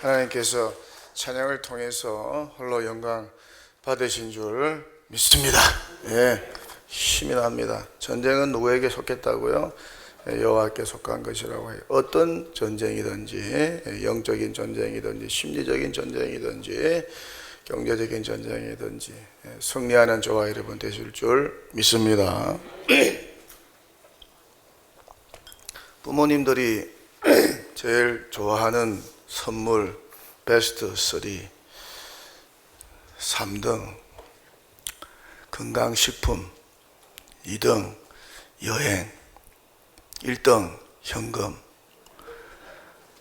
하나님께서 찬양을 통해서 홀로 영광 받으신 줄 믿습니다. 힘이 납니다. 전쟁은 누구에게 속했다고요? 여호와께 속한 것이라고 해요. 어떤 전쟁이든지 영적인 전쟁이든지 심리적인 전쟁이든지 경제적인 전쟁이든지 승리하는 저와 여러분 되실 줄 믿습니다. 부모님들이 제일 좋아하는 선물 베스트 3, 3등 건강식품, 2등 여행, 1등 현금.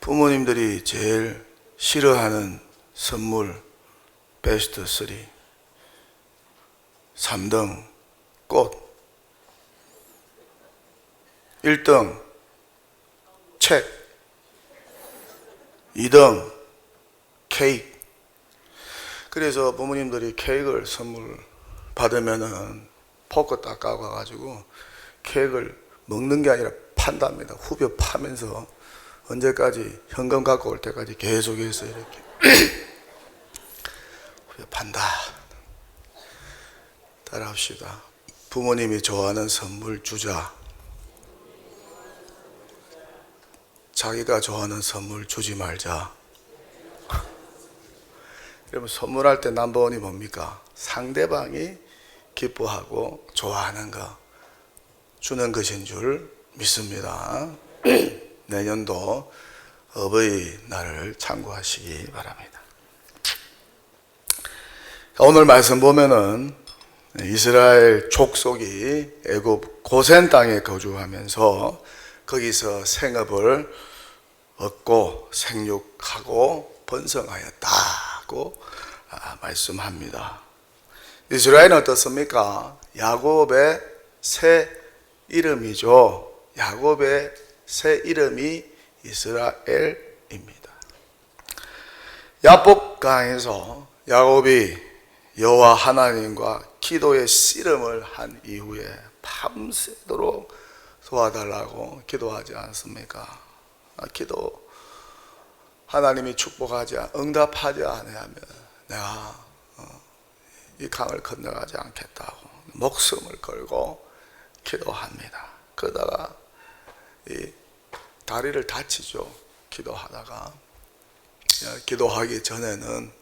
부모님들이 제일 싫어하는 선물 베스트 3, 3등 꽃, 1등 책, 2등 케이크. 그래서 부모님들이 케이크를 선물 받으면은 포크 딱 까가지고 케이크를 먹는 게 아니라 판답니다. 후벼 파면서 언제까지 현금 갖고 올 때까지 계속해서 이렇게 후벼 판다. 따라합시다. 부모님이 좋아하는 선물 주자. 자기가 좋아하는 선물 주지 말자. 여러분, 선물할 때 넘버원이 뭡니까? 상대방이 기뻐하고 좋아하는 거 주는 것인 줄 믿습니다. 내년도 어버이날을 참고하시기 바랍니다. 오늘 말씀 보면은 이스라엘 족속이 애굽 고센 땅에 거주하면서 거기서 생업을 얻고 생육하고 번성하였다고 말씀합니다. 이스라엘은 어떻습니까? 야곱의 새 이름이죠. 야곱의 새 이름이 이스라엘입니다. 야복강에서 야곱이 여호와 하나님과 기도의 씨름을 한 이후에 밤새도록 도와달라고 기도하지 않습니까? 기도 하나님이 축복하지 응답하지 않으면 내가 이 강을 건너가지 않겠다고 목숨을 걸고 기도합니다. 그러다가 이 다리를 다치죠. 기도하다가. 기도하기 전에는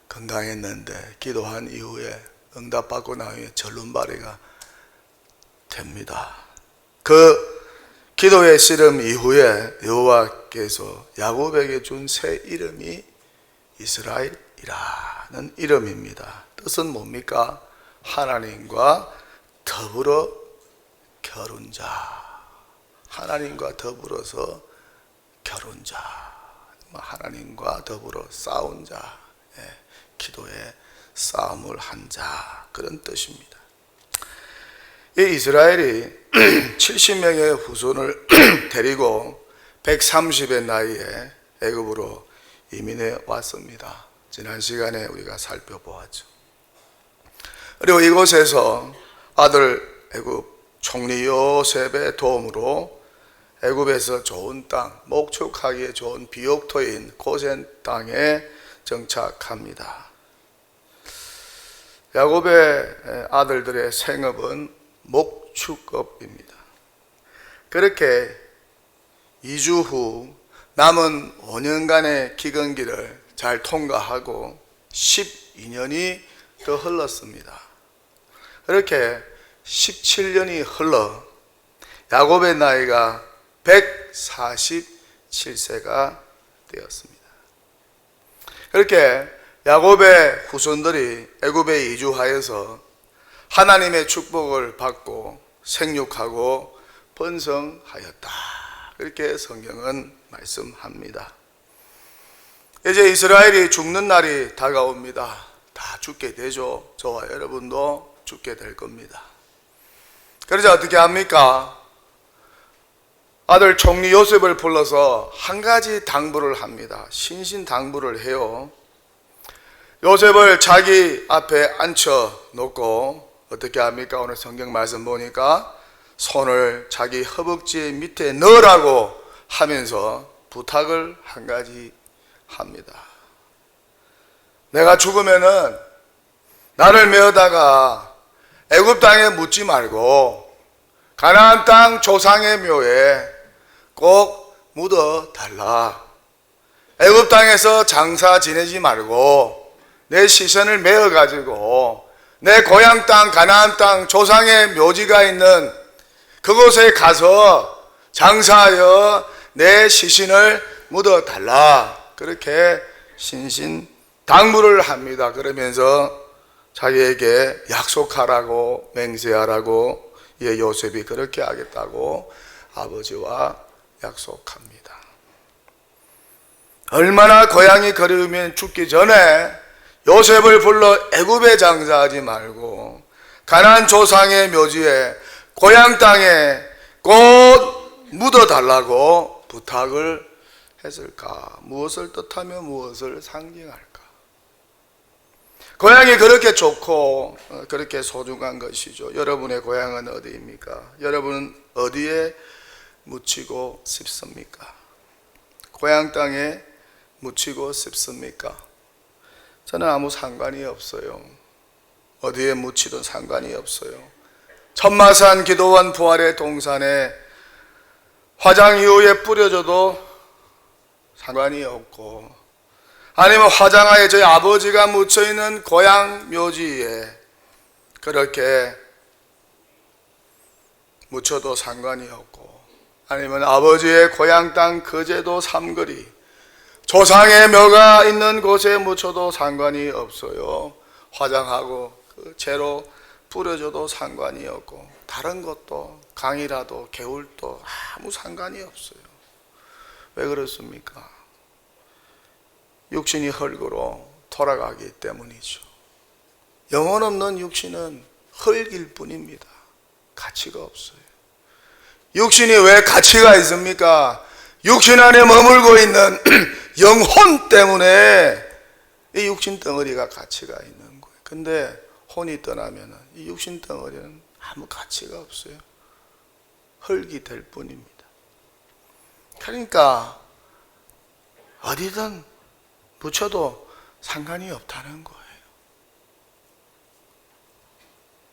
건강했는데 기도한 이후에 응답받고 나중에 절름발이가 됩니다. 그 기도의 씨름 이후에 여호와께서 야곱에게 준 새 이름이 이스라엘이라는 이름입니다. 뜻은 뭡니까? 하나님과 더불어 겨룬 자. 하나님과 더불어서 겨룬 자. 하나님과 더불어 싸운 자. 기도에 싸움을 한 자. 그런 뜻입니다. 이 이스라엘이 70명의 후손을 데리고 130의 나이에 애굽으로 이민해 왔습니다. 지난 시간에 우리가 살펴보았죠. 그리고 이곳에서 아들 애굽 총리 요셉의 도움으로 애굽에서 좋은 땅, 목축하기에 좋은 비옥토인 고센 땅에 정착합니다. 야곱의 아들들의 생업은 목축업입니다. 그렇게 2주 후 남은 5년간의 기근기를 잘 통과하고 12년이 더 흘렀습니다. 그렇게 17년이 흘러 야곱의 나이가 147세가 되었습니다. 그렇게 야곱의 후손들이 애굽에 이주하여서 하나님의 축복을 받고 생육하고 번성하였다. 그렇게 성경은 말씀합니다. 이제 이스라엘이 죽는 날이 다가옵니다. 다 죽게 되죠. 저와 여러분도 죽게 될 겁니다. 그래서 어떻게 합니까? 아들 총리 요셉을 불러서 한 가지 당부를 합니다. 신신당부를 해요. 요셉을 자기 앞에 앉혀 놓고 어떻게 합니까? 오늘 성경 말씀 보니까 손을 자기 허벅지 밑에 넣으라고 하면서 부탁을 한 가지 합니다. 내가 죽으면은 나를 메어다가 애굽 땅에 묻지 말고 가나안 땅 조상의 묘에 꼭 묻어 달라. 애굽 땅에서 장사 지내지 말고 내 시선을 메어 가지고 내 고향 땅 가나안 땅 조상의 묘지가 있는 그곳에 가서 장사하여 내 시신을 묻어 달라. 그렇게 신신당부를 합니다. 그러면서 자기에게 약속하라고 맹세하라고 요셉이 그렇게 하겠다고 아버지와 약속합니다. 얼마나 고향이 그리우면 죽기 전에 요셉을 불러 애굽에 장사하지 말고 가나안 조상의 묘지에 고향 땅에 곧 묻어달라고 부탁을 했을까? 무엇을 뜻하며 무엇을 상징할까? 고향이 그렇게 좋고 그렇게 소중한 것이죠. 여러분의 고향은 어디입니까? 여러분은 어디에 묻히고 싶습니까? 고향 땅에 묻히고 싶습니까? 저는 아무 상관이 없어요. 어디에 묻히든 상관이 없어요. 천마산 기도원 부활의 동산에 화장 이후에 뿌려줘도 상관이 없고, 아니면 화장하에 저희 아버지가 묻혀있는 고향 묘지에 그렇게 묻혀도 상관이 없고, 아니면 아버지의 고향 땅 거제도 삼거리 조상의 묘가 있는 곳에 묻혀도 상관이 없어요. 화장하고 그 채로 뿌려줘도 상관이 없고, 다른 것도 강이라도 개울도 아무 상관이 없어요. 왜 그렇습니까? 육신이 흙으로 돌아가기 때문이죠. 영혼 없는 육신은 흙일 뿐입니다. 가치가 없어요. 육신이 왜 가치가 있습니까? 육신 안에 머물고 있는 영혼 때문에 이 육신 덩어리가 가치가 있는 거예요. 근데 혼이 떠나면 이 육신 덩어리는 아무 가치가 없어요. 흙이 될 뿐입니다. 그러니까 어디든 묻혀도 상관이 없다는 거예요.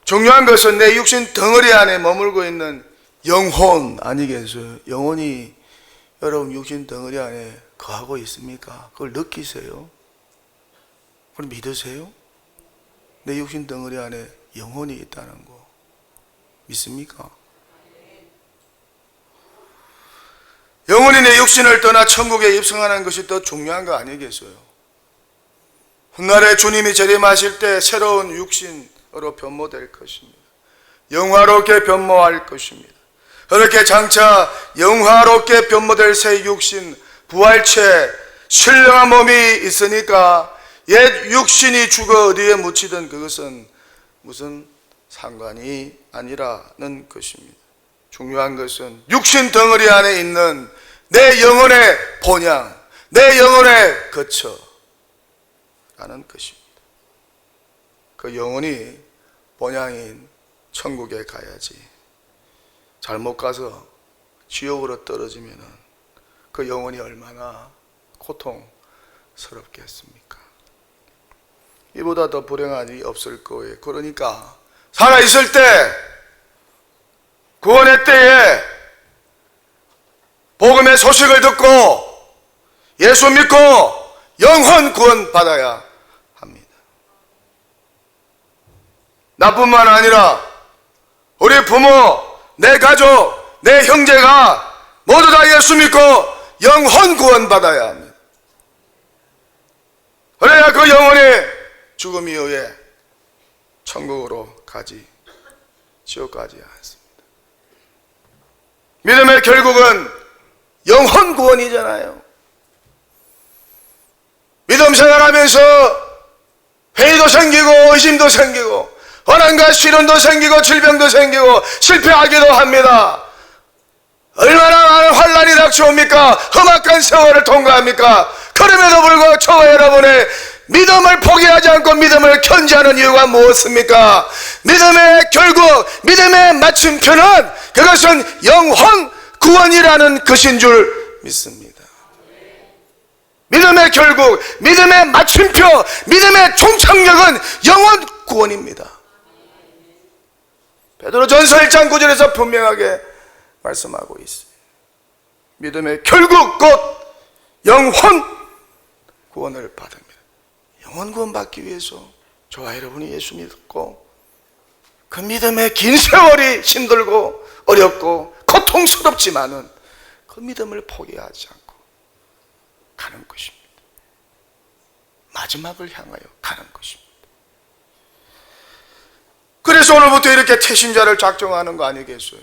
중요한 것은 내 육신 덩어리 안에 머물고 있는 영혼 아니겠어요? 영혼이 여러분 육신 덩어리 안에 거하고 있습니까? 그걸 느끼세요? 그걸 믿으세요? 내 육신 덩어리 안에 영혼이 있다는 거 믿습니까? 영혼이 내 육신을 떠나 천국에 입성하는 것이 더 중요한 거 아니겠어요? 훗날에 주님이 재림하실 때 새로운 육신으로 변모될 것입니다. 영화롭게 변모할 것입니다. 그렇게 장차 영화롭게 변모될 새 육신, 부활체, 신령한 몸이 있으니까 옛 육신이 죽어 어디에 묻히든 그것은 무슨 상관이 아니라는 것입니다. 중요한 것은 육신 덩어리 안에 있는 내 영혼의 본향, 내 영혼의 거처 라는 것입니다. 그 영혼이 본향인 천국에 가야지 잘못 가서 지옥으로 떨어지면 그 영혼이 얼마나 고통스럽겠습니까? 이보다 더 불행한 일이 없을 거예요. 그러니까 살아있을 때, 구원의 때에 복음의 소식을 듣고 예수 믿고 영혼 구원 받아야 합니다. 나뿐만 아니라 우리 부모, 내 가족, 내 형제가 모두 다 예수 믿고 영혼 구원 받아야 합니다. 그래야 그 영혼이 죽음 이후에 천국으로 가지 지옥 가지 않습니다. 믿음의 결국은 영혼 구원이잖아요. 믿음 생활하면서 회의도 생기고 의심도 생기고 원한과 시련도 생기고 질병도 생기고 실패하기도 합니다. 얼마나 많은 환난이 닥쳐옵니까? 험악한 세월을 통과합니까? 그럼에도 불구하고 저와 여러분의 믿음을 포기하지 않고 믿음을 견지하는 이유가 무엇입니까? 믿음의 결국, 믿음의 마침표는 그것은 영혼 구원이라는 것인 줄 믿습니다. 믿음의 결국, 믿음의 마침표, 믿음의 종착역은 영혼 구원입니다. 베드로전서 1장 9절에서 분명하게 말씀하고 있어요. 믿음의 결국 곧 영혼 구원을 받습니다. 영혼 구원 받기 위해서 저와 여러분이 예수 믿고 그 믿음의 긴 세월이 힘들고 어렵고 고통스럽지만은 그 믿음을 포기하지 않고 가는 것입니다. 마지막을 향하여 가는 것입니다. 그래서 오늘부터 이렇게 태신자를 작정하는 거 아니겠어요?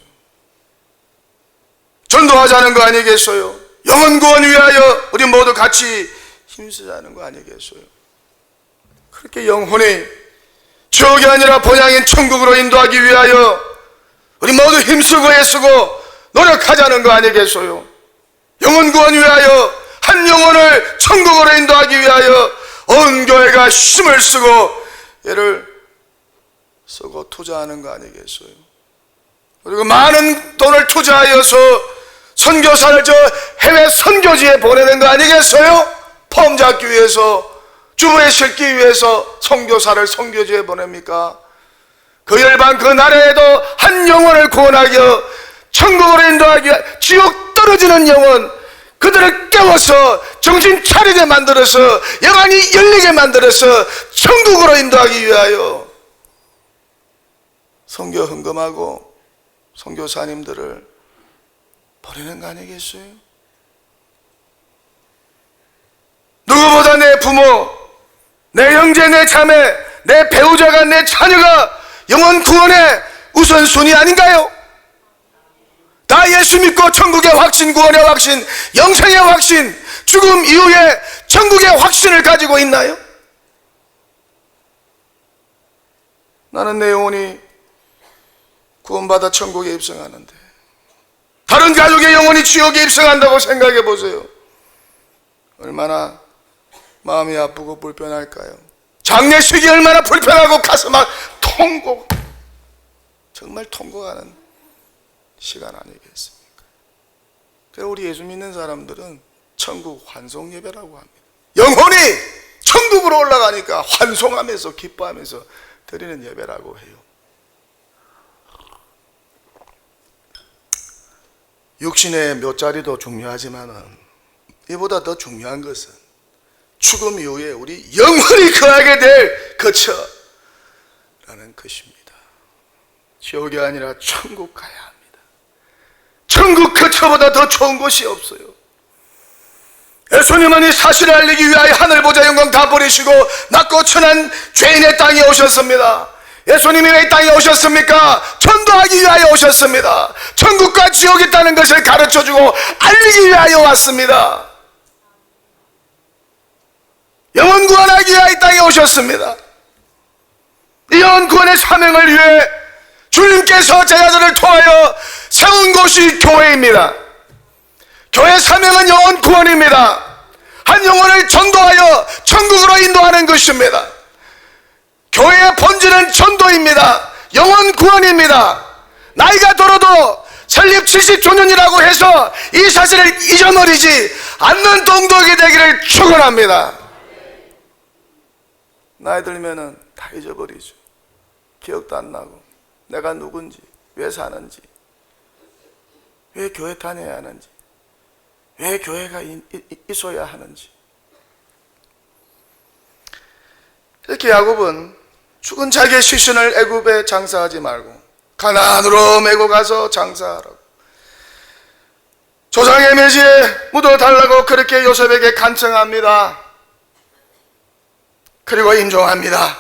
전도하자는 거 아니겠어요? 영혼 구원 위하여 우리 모두 같이 힘쓰자는 거 아니겠어요? 그렇게 영혼이 지옥이 아니라 본향인 천국으로 인도하기 위하여 우리 모두 힘쓰고 애쓰고 노력하자는 거 아니겠어요? 영혼 구원 위하여 한 영혼을 천국으로 인도하기 위하여 온 교회가 힘을 쓰고 얘를 쓰고 투자하는 거 아니겠어요? 그리고 많은 돈을 투자하여서 선교사를 저 해외 선교지에 보내는 거 아니겠어요? 폼 잡기 위해서, 주부에 실기 위해서 선교사를 선교지에 보냅니까? 그 열방 그 나라에도 한 영혼을 구원하여 천국으로 인도하기 위해 지옥 떨어지는 영혼, 그들을 깨워서 정신 차리게 만들어서 영안이 열리게 만들어서 천국으로 인도하기 위하여 선교 헌금하고 선교사님들을 버리는 거 아니겠어요? 누구보다 내 부모, 내 형제, 내 자매, 내 배우자가, 내 자녀가 영혼 구원의 우선순위 아닌가요? 다 예수 믿고 천국의 확신, 구원의 확신, 영생의 확신, 죽음 이후에 천국의 확신을 가지고 있나요? 나는 내 영혼이 구원받아 천국에 입성하는데 다른 가족의 영혼이 지옥에 입성한다고 생각해 보세요. 얼마나 마음이 아프고 불편할까요? 장례식이 얼마나 불편하고 가슴 통곡, 정말 통곡하는 시간 아니겠습니까? 그래서 우리 예수 믿는 사람들은 천국 환송 예배라고 합니다. 영혼이 천국으로 올라가니까 환송하면서 기뻐하면서 드리는 예배라고 해요. 육신의 몇 자리도 중요하지만은 이보다 더 중요한 것은 죽음 이후에 우리 영원히 거하게 될 거처라는 것입니다. 지옥이 아니라 천국 가야 합니다. 천국 거처보다 더 좋은 곳이 없어요. 예수님은 이 사실을 알리기 위하여 하늘보좌 영광 다 버리시고 낮고 천한 죄인의 땅에 오셨습니다. 예수님이 왜 이 땅에 오셨습니까? 전도하기 위하여 오셨습니다. 천국과 지옥이 있다는 것을 가르쳐주고 알리기 위하여 왔습니다. 영혼 구원하기 위하여 이 땅에 오셨습니다. 이 영혼 구원의 사명을 위해 주님께서 제자들을 통하여 세운 곳이 교회입니다. 교회 사명은 영혼 구원입니다. 한 영혼을 전도하여 천국으로 인도하는 것입니다. 교회의 본질은 전도입니다. 영혼 구원입니다. 나이가 들어도 설립 70주년이라고 해서 이 사실을 잊어버리지 않는 동독이 되기를 축원합니다. 나이 들면은 다 잊어버리죠. 기억도 안 나고 내가 누군지, 왜 사는지, 왜 교회 다녀야 하는지, 왜 교회가 있어야 하는지. 이렇게 야곱은 죽은 자기의 시신을 애굽에 장사하지 말고 가나안으로 메고 가서 장사하라고, 조상의 매지에 묻어달라고 그렇게 요셉에게 간청합니다. 그리고 임종합니다.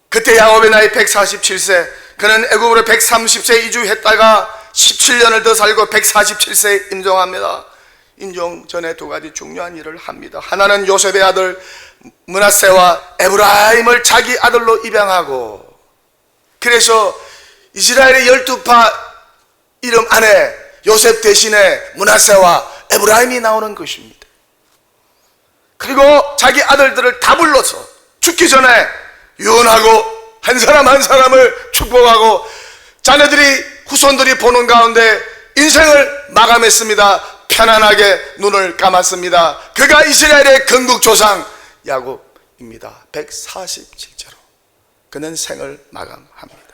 그때 야곱의 나이 147세, 그는 애굽으로 130세 이주했다가 17년을 더 살고 147세에 임종합니다. 임종 전에 두 가지 중요한 일을 합니다. 하나는 요셉의 아들 므낫세와 에브라임을 자기 아들로 입양하고, 그래서 이스라엘의 12파 이름 안에 요셉 대신에 므낫세와 에브라임이 나오는 것입니다. 그리고 자기 아들들을 다 불러서 죽기 전에 유언하고 한 사람 한 사람을 축복하고 자녀들이 후손들이 보는 가운데 인생을 마감했습니다. 편안하게 눈을 감았습니다. 그가 이스라엘의 건국 조상 야곱입니다. 147제로 그는 생을 마감합니다.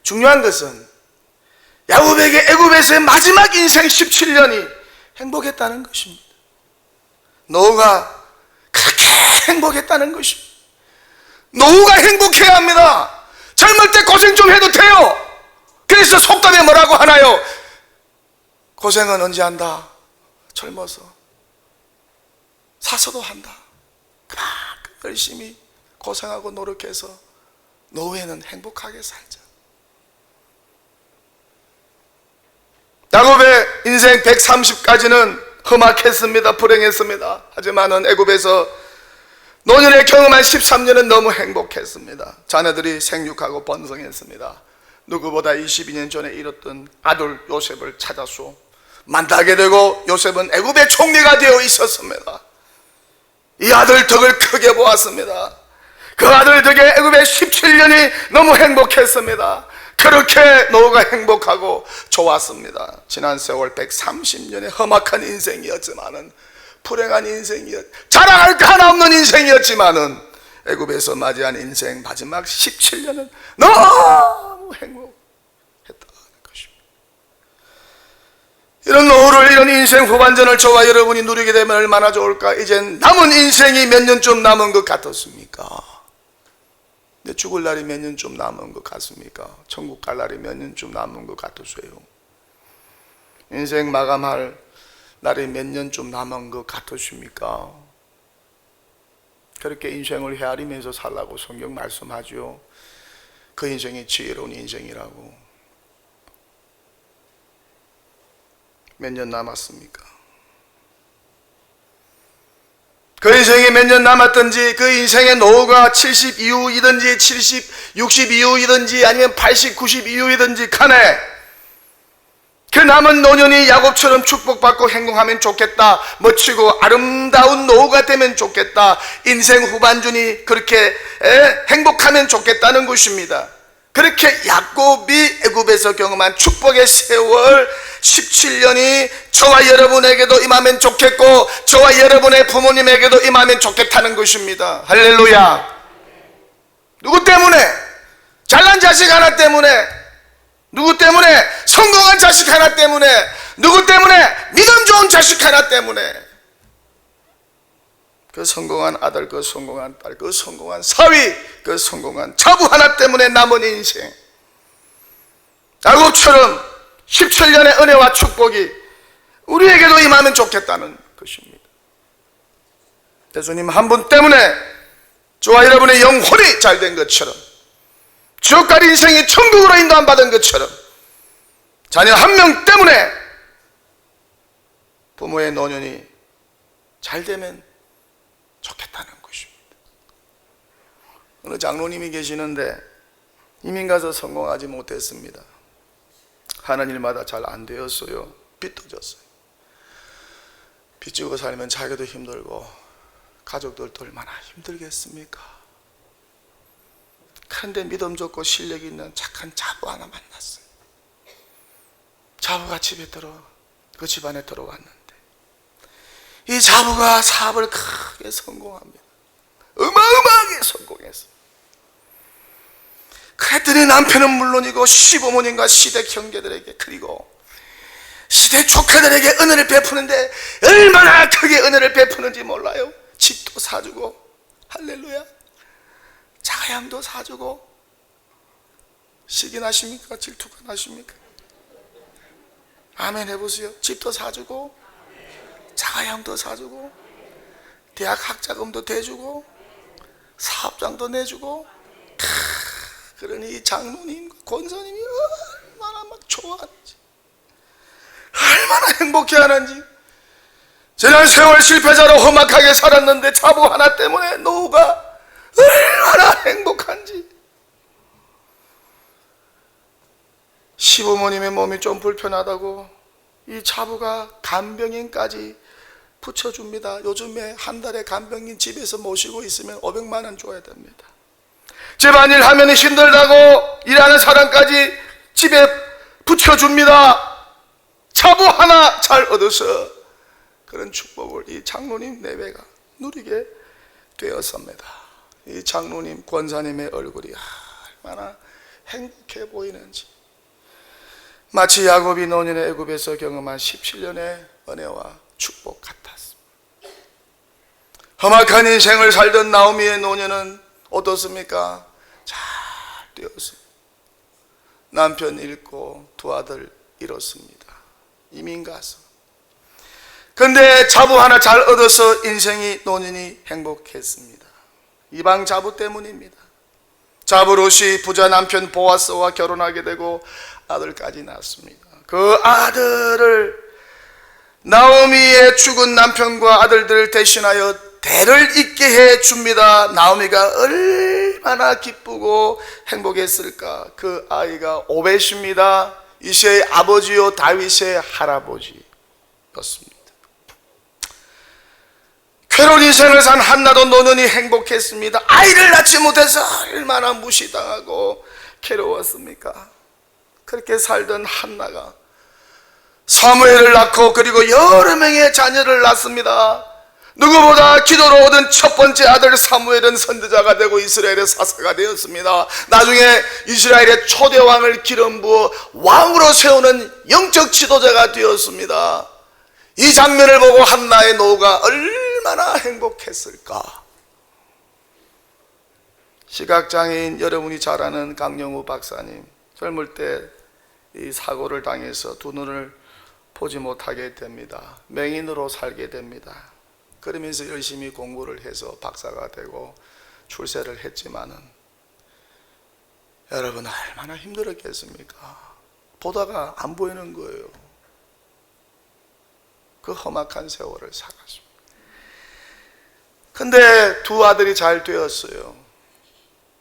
중요한 것은 야곱에게 애굽에서의 마지막 인생 17년이 행복했다는 것입니다. 노후가 그렇게 행복했다는 것입니다. 노후가 행복해야 합니다. 젊을 때 고생 좀 해도 돼요. 그래서 속담에 뭐라고 하나요? 고생은 언제 한다? 젊어서. 사서도 한다. 그만큼 열심히 고생하고 노력해서 노후에는 행복하게 살자. 야곱의 인생 130까지는 험악했습니다. 불행했습니다. 하지만은 애굽에서 노년에 경험한 13년은 너무 행복했습니다. 자녀들이 생육하고 번성했습니다. 누구보다 22년 전에 잃었던 아들 요셉을 찾아서 만나게 되고 요셉은 애굽의 총리가 되어 있었습니다. 이 아들 덕을 크게 보았습니다. 그 아들 덕에 애굽의 17년이 너무 행복했습니다. 그렇게 노후가 행복하고 좋았습니다. 지난 세월 130년의 험악한 인생이었지만은 불행한 자랑할 거 하나 없는 인생이었지만은 애굽에서 맞이한 인생 마지막 17년은 너무 행복했다는 것입니다. 이런 노후를, 이런 인생 후반전을 저와 여러분이 누리게 되면 얼마나 좋을까. 이젠 남은 인생이 몇 년쯤 남은 것 같았습니까? 내 죽을 날이 몇 년쯤 남은 것 같습니까? 천국 갈 날이 몇 년쯤 남은 것 같으세요? 인생 마감할 날이 몇 년쯤 남은 것 같으십니까? 그렇게 인생을 헤아리면서 살라고 성경 말씀하죠. 그 인생이 지혜로운 인생이라고. 몇 년 남았습니까? 그 인생이 몇 년 남았든지, 그 인생의 노후가 70 이후이든지 70, 60 이후이든지 아니면 80, 90 이후이든지 간에 그 남은 노년이 야곱처럼 축복받고 행복하면 좋겠다. 멋지고 아름다운 노후가 되면 좋겠다. 인생 후반전이 그렇게 행복하면 좋겠다는 것입니다. 그렇게 야곱이 애굽에서 경험한 축복의 세월 17년이 저와 여러분에게도 임하면 좋겠고, 저와 여러분의 부모님에게도 임하면 좋겠다는 것입니다. 할렐루야. 누구 때문에? 잘난 자식 하나 때문에? 누구 때문에? 성공한 자식 하나 때문에? 누구 때문에? 믿음 좋은 자식 하나 때문에? 그 성공한 아들, 그 성공한 딸, 그 성공한 사위, 그 성공한 자부 하나 때문에 남은 인생. 야곱처럼 17년의 은혜와 축복이 우리에게도 임하면 좋겠다는 것입니다. 예수님 한 분 때문에 저와 여러분의 영혼이 잘된 것처럼, 지옥갈 인생이 천국으로 인도함 받은 것처럼, 자녀 한 명 때문에 부모의 노년이 잘되면 좋겠다는 것입니다. 어느 장로님이 계시는데 이민 가서 성공하지 못했습니다. 하는 일마다 잘 안 되었어요. 빚도 졌어요. 빚 지고 살면 자기도 힘들고 가족들도 얼마나 힘들겠습니까? 그런데 믿음 좋고 실력 있는 착한 자부 하나 만났어요. 자부가 그 집안에 들어왔는데 이 자부가 사업을 크게 성공합니다. 어마어마하게 성공했어요. 그랬더니 남편은 물론이고 시부모님과 시댁 형제들에게, 그리고 시댁 조카들에게 은혜를 베푸는데 얼마나 크게 은혜를 베푸는지 몰라요. 집도 사주고, 할렐루야, 자가양도 사주고. 시기 나십니까? 질투가 나십니까? 아멘 해보세요. 집도 사주고, 자가양도 사주고, 대학 학자금도 대주고, 사업장도 내주고. 그러니 이 장로님과 권사님이 얼마나 막 좋아하는지, 얼마나 행복해하는지. 지난 세월 실패자로 험악하게 살았는데 자부 하나 때문에 노후가 얼마나 행복한지. 시부모님의 몸이 좀 불편하다고 이 자부가 간병인까지 붙여줍니다. 요즘에 한 달에 간병인 집에서 모시고 있으면 500만 원 줘야 됩니다. 집안일 하면 힘들다고 일하는 사람까지 집에 붙여줍니다. 자부 하나 잘 얻어서 그런 축복을 이 장로님 내외가 누리게 되었습니다. 이 장로님 권사님의 얼굴이 얼마나 행복해 보이는지, 마치 야곱이 노년의 애굽에서 경험한 17년의 은혜와 축복 같았습니다. 험악한 인생을 살던 나오미의 노년은 어떻습니까? 잘 되었습니다. 남편 잃고 두 아들 잃었습니다. 이민 가서. 근데 자부 하나 잘 얻어서 인생이 노년이 행복했습니다. 이방 자부 때문입니다. 자부 롯이 부자 남편 보아스와 결혼하게 되고 아들까지 낳았습니다. 그 아들을 나오미의 죽은 남편과 아들들을 대신하여 대를 잇게 해줍니다. 나오미가 얼마나 기쁘고 행복했을까. 그 아이가 오벳입니다. 이새의 아버지요 다윗의 할아버지였습니다. 괴로운 인생을 산 한나도 노년이 행복했습니다. 아이를 낳지 못해서 얼마나 무시당하고 괴로웠습니까? 그렇게 살던 한나가 사무엘을 낳고 그리고 여러 명의 자녀를 낳습니다. 누구보다 기도로 얻은 첫 번째 아들 사무엘은 선지자가 되고 이스라엘의 사사가 되었습니다. 나중에 이스라엘의 초대 왕을 기름 부어 왕으로 세우는 영적 지도자가 되었습니다. 이 장면을 보고 한나의 노후가 얼마나 행복했을까. 시각장애인 여러분이 잘 아는 강영우 박사님, 젊을 때 이 사고를 당해서 두 눈을 보지 못하게 됩니다. 맹인으로 살게 됩니다. 그러면서 열심히 공부를 해서 박사가 되고 출세를 했지만은 여러분 얼마나 힘들었겠습니까? 보다가 안 보이는 거예요. 그 험악한 세월을 살았습니다. 근데 두 아들이 잘 되었어요.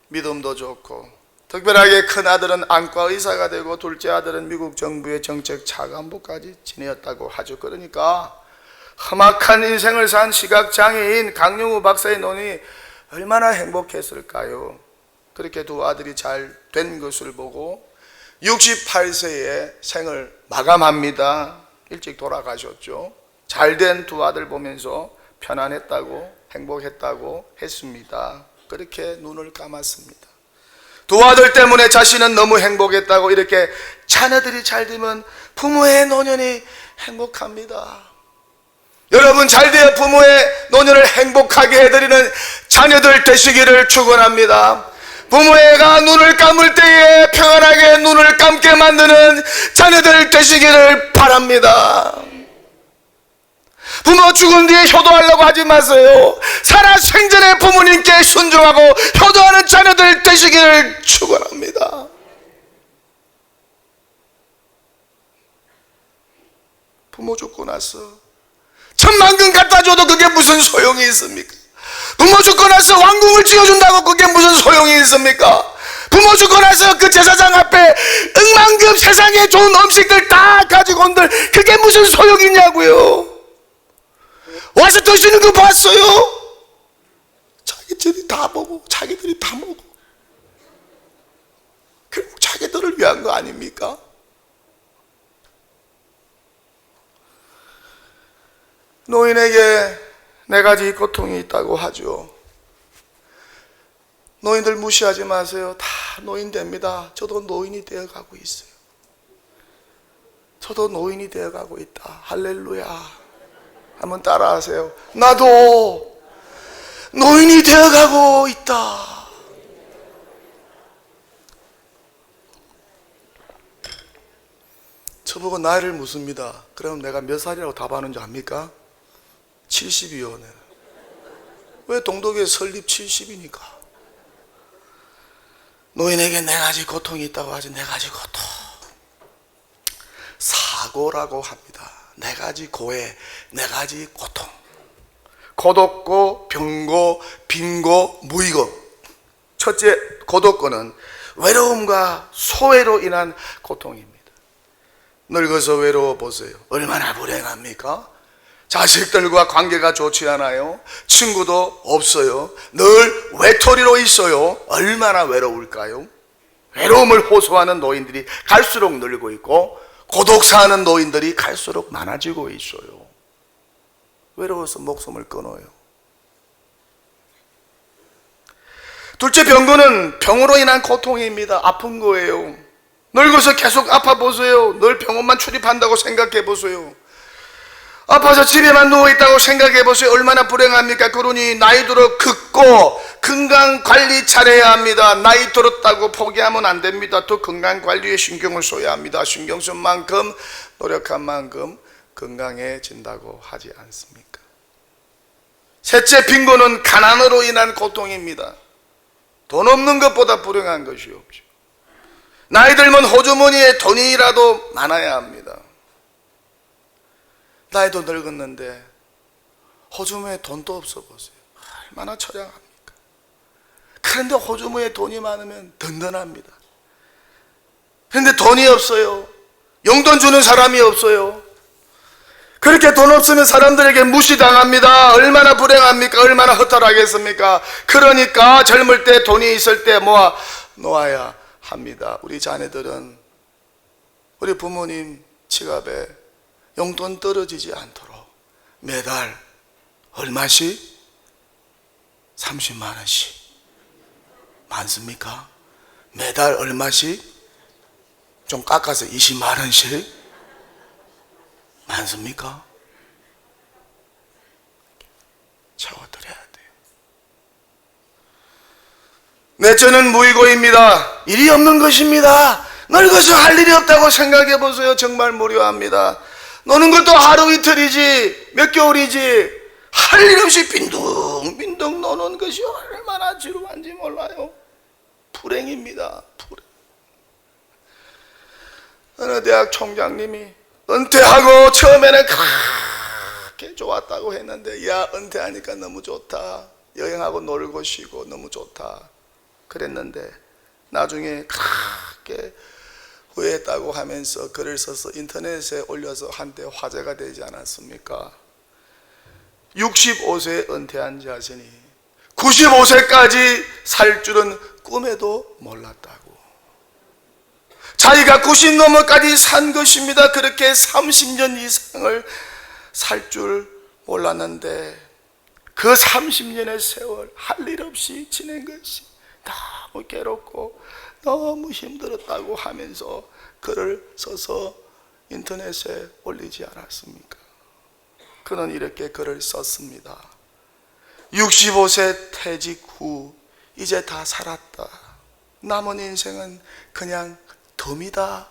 믿음도 좋고, 특별하게 큰 아들은 안과 의사가 되고 둘째 아들은 미국 정부의 정책 차관보까지 지내었다고 하죠. 그러니까 험악한 인생을 산 시각장애인 강영우 박사의 논이 얼마나 행복했을까요? 그렇게 두 아들이 잘 된 것을 보고 68세에 생을 마감합니다. 일찍 돌아가셨죠. 잘된 두 아들 보면서 편안했다고 행복했다고 했습니다. 그렇게 눈을 감았습니다. 두 아들 때문에 자신은 너무 행복했다고. 이렇게 자녀들이 잘 되면 부모의 노년이 행복합니다. 여러분 잘되어 부모의 노년을 행복하게 해드리는 자녀들 되시기를 축원합니다. 부모가 눈을 감을 때에 평안하게 눈을 감게 만드는 자녀들 되시기를 바랍니다. 부모 죽은 뒤에 효도하려고 하지 마세요. 살아 생전에 부모님께 순종하고 효도하는 자녀들 되시기를 축원합니다. 부모 죽고 나서 천만금 갖다 줘도 그게 무슨 소용이 있습니까? 부모 죽고 나서 왕궁을 지어준다고 그게 무슨 소용이 있습니까? 부모 죽고 나서 그 제사장 앞에 억만급 세상에 좋은 음식들 다 가지고 온들 그게 무슨 소용이 있냐고요. 와서 드시는 거 봤어요? 자기들이 다 먹고 자기들이 다 먹고 결국 자기들을 위한 거 아닙니까? 노인에게 네 가지 고통이 있다고 하죠. 노인들 무시하지 마세요. 다 노인 됩니다. 저도 노인이 되어가고 있어요. 저도 노인이 되어가고 있다. 할렐루야. 한번 따라하세요. 나도 노인이 되어가고 있다. 저보고 나이를 묻습니다. 그럼 내가 몇 살이라고 답하는 줄 압니까? 70이요. 왜 동독의 설립 70이니까. 노인에게 네 가지 고통이 있다고 하지. 네 가지 고통. 사고라고 합니다. 네 가지 고해, 네 가지 고통. 고독고, 병고, 빈고, 무의고. 첫째, 고독고는 외로움과 소외로 인한 고통입니다. 늙어서 외로워 보세요. 얼마나 불행합니까? 자식들과 관계가 좋지 않아요. 친구도 없어요. 늘 외톨이로 있어요. 얼마나 외로울까요? 외로움을 호소하는 노인들이 갈수록 늘고 있고 고독사하는 노인들이 갈수록 많아지고 있어요. 외로워서 목숨을 끊어요. 둘째 병고는 병으로 인한 고통입니다. 아픈 거예요. 늙어서 계속 아파 보세요. 늘 병원만 출입한다고 생각해 보세요. 아파서 집에만 누워있다고 생각해 보세요. 얼마나 불행합니까? 그러니 나이 들어 긋고 건강 관리 잘해야 합니다. 나이 들었다고 포기하면 안 됩니다. 또 건강 관리에 신경을 써야 합니다. 신경 쓴 만큼, 노력한 만큼 건강해진다고 하지 않습니까? 셋째 빈곤은 가난으로 인한 고통입니다. 돈 없는 것보다 불행한 것이 없죠. 나이 들면 호주머니에 돈이라도 많아야 합니다. 나이도 늙었는데 호주머니에 돈도 없어 보세요. 얼마나 처량합니까? 그런데 호주머니에 돈이 많으면 든든합니다. 그런데 돈이 없어요. 용돈 주는 사람이 없어요. 그렇게 돈 없으면 사람들에게 무시당합니다. 얼마나 불행합니까? 얼마나 허탈하겠습니까? 그러니까 젊을 때 돈이 있을 때 모아 놓아야 합니다. 우리 자녀들은 우리 부모님 지갑에 용돈 떨어지지 않도록 매달 얼마씩? 30만 원씩. 많습니까? 매달 얼마씩? 좀 깎아서 20만 원씩? 많습니까? 채워드려야 돼요. 넷째는 무의고입니다. 일이 없는 것입니다. 늙어서 할 일이 없다고 생각해 보세요. 정말 무료합니다. 노는 것도 하루 이틀이지 몇 개월이지 할 일 없이 빈둥빈둥 노는 것이 얼마나 지루한지 몰라요. 불행입니다. 불행. 어느 대학 총장님이 은퇴하고 처음에는 그렇게 좋았다고 했는데 야 은퇴하니까 너무 좋다. 여행하고 놀고 쉬고 너무 좋다 그랬는데 나중에 그렇게 후회했다고 하면서 글을 써서 인터넷에 올려서 한때 화제가 되지 않았습니까? 65세에 은퇴한 자신이 95세까지 살 줄은 꿈에도 몰랐다고. 자기가 90 넘어까지 산 것입니다. 그렇게 30년 이상을 살 줄 몰랐는데 그 30년의 세월 할 일 없이 지낸 것이 너무 괴롭고 너무 힘들었다고 하면서 글을 써서 인터넷에 올리지 않았습니까? 그는 이렇게 글을 썼습니다. 65세 퇴직 후 이제 다 살았다. 남은 인생은 그냥 덤이다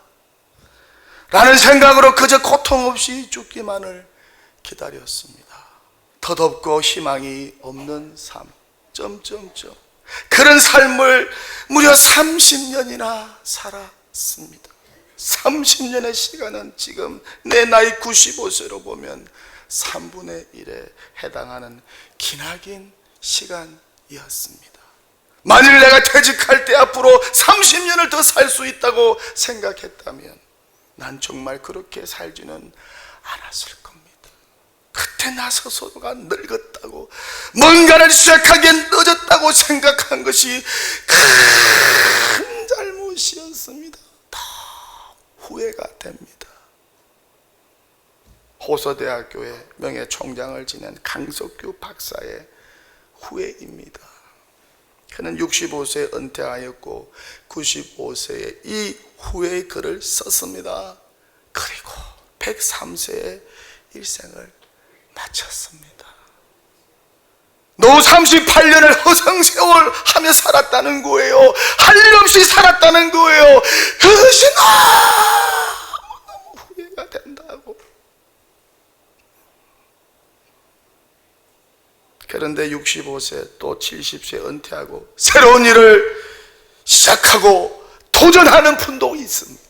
라는 생각으로 그저 고통 없이 죽기만을 기다렸습니다. 덧없고 희망이 없는 삶 그런 삶을 무려 30년이나 살았습니다. 30년의 시간은 지금 내 나이 95세로 보면 3분의 1에 해당하는 기나긴 시간이었습니다. 만일 내가 퇴직할 때 앞으로 30년을 더 살 수 있다고 생각했다면 난 정말 그렇게 살지는 않았을 겁니다. 그때 나 스스로가 늙었다고 뭔가를 시작하기엔 늦었다고 생각한 것이 큰 잘못이었습니다. 다 후회가 됩니다. 호서대학교의 명예총장을 지낸 강석규 박사의 후회입니다. 그는 65세에 은퇴하였고 95세에 이 후회의 글을 썼습니다. 그리고 103세에 일생을 마쳤습니다. 노후 38년을 허송세월 하며 살았다는 거예요. 할 일 없이 살았다는 거예요. 그것이 너무 후회가 된다고. 그런데 65세 또 70세 은퇴하고 새로운 일을 시작하고 도전하는 분도 있습니다.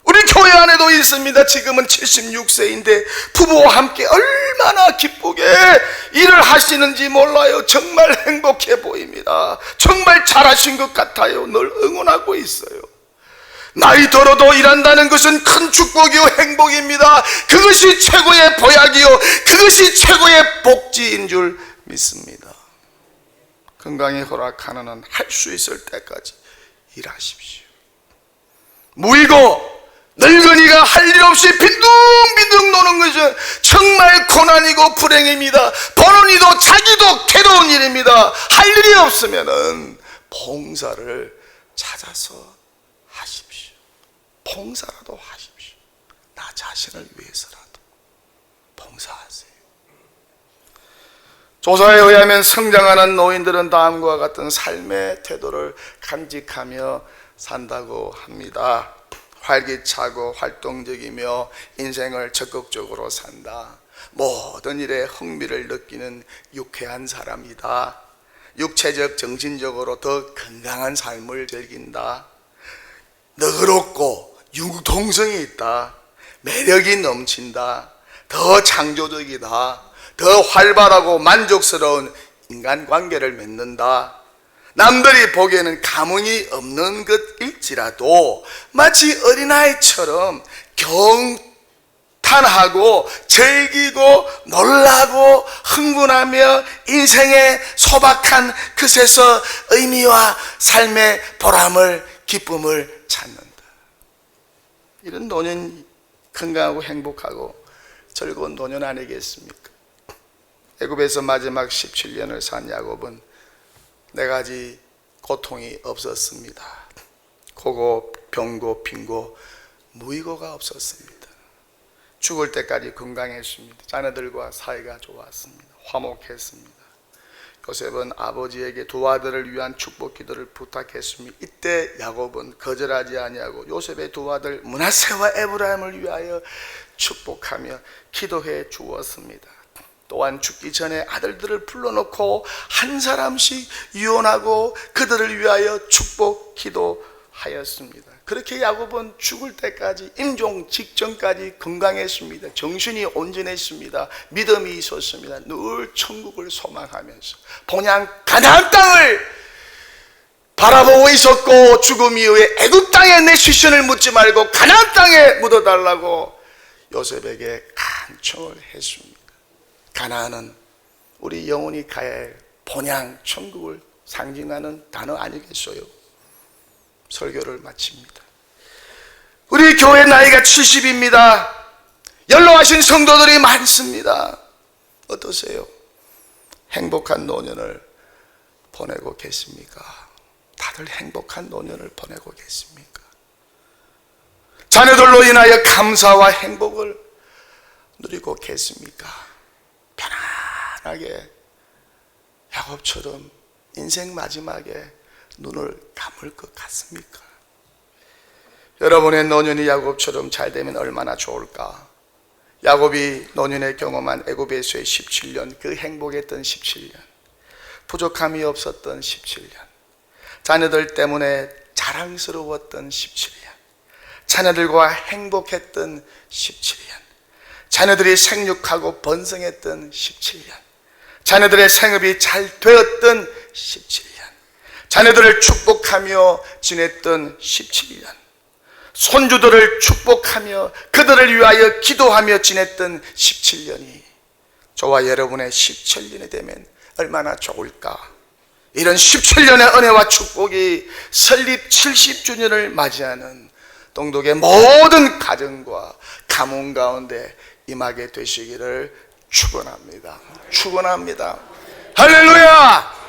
우리 교회 안에도 있습니다. 지금은 76세인데 부부와 함께 얼마나 기쁘게 일을 하시는지 몰라요. 정말 행복해 보입니다. 정말 잘하신 것 같아요. 늘 응원하고 있어요. 나이 들어도 일한다는 것은 큰 축복이요 행복입니다. 그것이 최고의 보약이요 그것이 최고의 복지인 줄 믿습니다. 건강이 허락하는 한 할 수 있을 때까지 일하십시오. 무이고 늙은이가 할 일 없이 빈둥빈둥 노는 것은 정말 고난이고 불행입니다. 버는 이도 자기도 괴로운 일입니다. 할 일이 없으면은 봉사를 찾아서 하십시오. 봉사라도 하십시오. 나 자신을 위해서라도 봉사하세요. 조사에 의하면 성장하는 노인들은 다음과 같은 삶의 태도를 간직하며 산다고 합니다. 활기차고 활동적이며 인생을 적극적으로 산다. 모든 일에 흥미를 느끼는 유쾌한 사람이다. 육체적, 정신적으로 더 건강한 삶을 즐긴다. 너그럽고 융통성이 있다. 매력이 넘친다. 더 창조적이다. 더 활발하고 만족스러운 인간관계를 맺는다. 남들이 보기에는 감흥이 없는 것일지라도 마치 어린아이처럼 경탄하고 즐기고 놀라고 흥분하며 인생의 소박한 것에서 의미와 삶의 보람을, 기쁨을 찾는다. 이런 노년이 건강하고 행복하고 즐거운 노년 아니겠습니까? 애굽에서 마지막 17년을 산 야곱은 네 가지 고통이 없었습니다. 고고, 병고, 빈고, 무의고가 없었습니다. 죽을 때까지 건강했습니다. 자녀들과 사이가 좋았습니다. 화목했습니다. 요셉은 아버지에게 두 아들을 위한 축복 기도를 부탁했습니다. 이때 야곱은 거절하지 아니하고 요셉의 두 아들 므낫세와 에브라임을 위하여 축복하며 기도해 주었습니다. 또한 죽기 전에 아들들을 불러놓고 한 사람씩 유언하고 그들을 위하여 축복 기도하였습니다. 그렇게 야곱은 죽을 때까지, 임종 직전까지 건강했습니다. 정신이 온전했습니다. 믿음이 있었습니다. 늘 천국을 소망하면서 본향 가나안 땅을 바라보고 있었고, 죽음 이후에 애굽 땅에 내 시신을 묻지 말고 가나안 땅에 묻어달라고 요셉에게 간청을 했습니다. 가나안은 우리 영혼이 가야 할 본향 천국을 상징하는 단어 아니겠어요? 설교를 마칩니다. 우리 교회 나이가 70입니다. 연로하신 성도들이 많습니다. 어떠세요? 행복한 노년을 보내고 계십니까? 다들 행복한 노년을 보내고 계십니까? 자녀들로 인하여 감사와 행복을 누리고 계십니까? 편안하게 야곱처럼 인생 마지막에 눈을 감을 것 같습니까? 여러분의 노년이 야곱처럼 잘 되면 얼마나 좋을까? 야곱이 노년에 경험한 애굽에서의 17년, 그 행복했던 17년, 부족함이 없었던 17년, 자녀들 때문에 자랑스러웠던 17년, 자녀들과 행복했던 17년, 자녀들이 생육하고 번성했던 17년, 자녀들의 생업이 잘 되었던 17년, 자녀들을 축복하며 지냈던 17년, 손주들을 축복하며 그들을 위하여 기도하며 지냈던 17년이 저와 여러분의 17년이 되면 얼마나 좋을까? 이런 17년의 은혜와 축복이 설립 70주년을 맞이하는 동독의 모든 가정과 가문 가운데 임하게 되시기를 축원합니다. 축원합니다. 할렐루야!